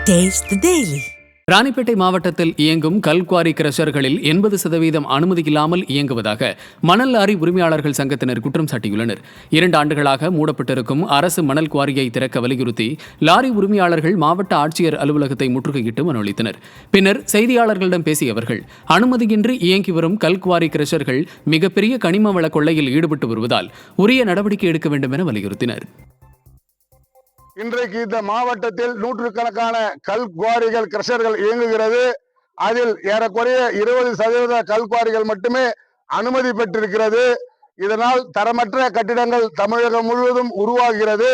Taste the Daily. Ranipet மாவட்டத்தில் இயங்கும் கல்குவாரி கிரஷர்களில் 80% அனுமதி இல்லாமல் இயங்குவதாக மணல் லாரி உரிமையாளர்கள் சங்கத்தினர் குற்றம் சாட்டியுள்ளனர். 2 ஆண்டுகளாக மூடப்பட்டிருக்கும் அரசு மணல் குவாரியை திறக்க வலியுறுத்தி லாரி உரிமையாளர்கள் மாவட்ட ஆட்சியர் அலுவலகத்தை முற்றுகையிட்டு மனு அளித்தனர். பின்னர் செய்தியாளர்களிடம் பேசிய அவர்கள், அனுமதியின்றி இயங்கி வரும் கல்குவாரி கிரஷர்கள் மிகப்பெரிய கனிம வள கொள்ளையில் ஈடுபட்டு வருவதால் உரிய நடவடிக்கை எடுக்க வேண்டும் என வலியுறுத்தினர். இன்றைக்கு இந்த மாவட்டத்தில் நூற்றுக்கணக்கான கல் குவாரிகள் கிரஷர்கள் இயங்குகிறது. அதில் ஏறக்குறைய 20% கல்குவாரிகள் மட்டுமே அனுமதி பெற்றிருக்கிறது. இதனால் தரமற்ற கட்டிடங்கள் தமிழகம் முழுவதும் உருவாகிறது.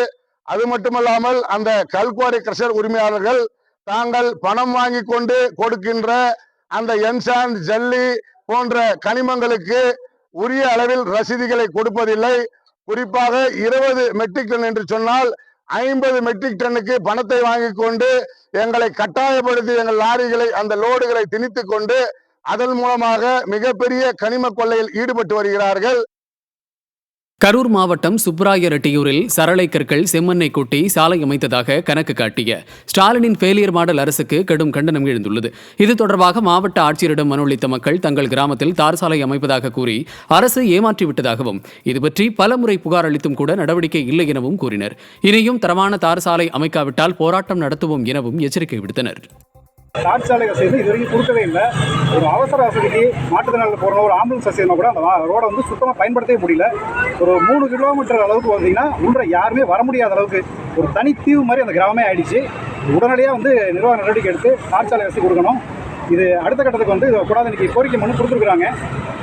அது மட்டுமல்லாமல் அந்த கல்குவாரி கிரஷர் உரிமையாளர்கள் தாங்கள் பணம் வாங்கி கொண்டு கொடுக்கின்ற அந்த என்சாண்ட் ஜல்லி போன்ற கனிமங்களுக்கு உரிய அளவில் ரசீதுகளை கொடுப்பதில்லை. குறிப்பாக 20 மெட்ரிக் டன் என்று சொன்னால் 50 மெட்ரிக் டன்னுக்கு பணத்தை வாங்கி கொண்டு எங்களை கட்டாயப்படுத்தி எங்கள் லாரிகளை அந்த லோடுகளை திணித்துக் கொண்டு அதன் மூலமாக மிகப்பெரிய கனிம கொள்ளையில் ஈடுபட்டு வருகிறார்கள். கரூர் மாவட்டம் சுப்ராயரெட்டியூரில் சரளை கற்கள் செம்மண்ணை கொட்டி சாலை அமைத்ததாக கணக்கு காட்டிய ஸ்டாலினின் ஃபெயிலியர் மாடல் அரசுக்கு கடும் கண்டனம் எழுந்துள்ளது. இது தொடர்பாக மாவட்ட ஆட்சியரிடம் மனு அளித்த மக்கள் தங்கள் கிராமத்தில் தார் சாலை அமைப்பதாக கூறி அரசு ஏமாற்றிவிட்டதாகவும், இதுபற்றி பலமுறை புகார் அளித்தும் கூட நடவடிக்கை இல்லை எனவும் கூறினர். இனியும் தரமான தார் சாலை அமைக்காவிட்டால் போராட்டம் நடத்துவோம் எனவும் எச்சரிக்கை விடுத்தனர். தார் சாலை வசதி இது வரைக்கும் கொடுக்கவே இல்லை. ஒரு அவசர வசதிக்கு மாற்றுத்திறனாளிகள் போகிறோம், ஒரு ஆம்புலன்ஸ் வசதினா கூட அந்த ரோடை வந்து சுத்தமாக பயன்படுத்தவே முடியல. ஒரு 3 கிலோமீட்டர் அளவுக்கு வந்தீங்கன்னா உள்ள யாருமே வர முடியாத அளவுக்கு ஒரு தனித்தீவு மாதிரி அந்த கிராமமே ஆயிடுச்சு. உடனடியாக வந்து நிர்வாக நடவடிக்கை எடுத்து தார் சாலை வசதி கொடுக்கணும். இது அடுத்த கட்டத்துக்கு வந்து கூடாது இன்னைக்கு கோரிக்கை மனு கொடுத்துருக்காங்க.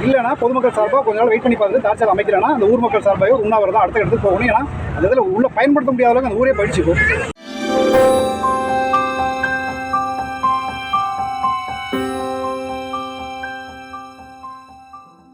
இல்லைனா பொதுமக்கள் சார்பாக கொஞ்ச நாள் வெயிட் பண்ணி பார்த்துட்டு தார் சாலை அமைக்கலன்னா அந்த ஊர் மக்கள் சார்பாக உண்ணாவிரதம் அடுத்த கட்டத்துக்கு போகணும். ஏன்னா அந்த இதில் உள்ள பயன்படுத்த முடியாத அளவுக்கு அந்த ஊரே படிச்சுக்கும்.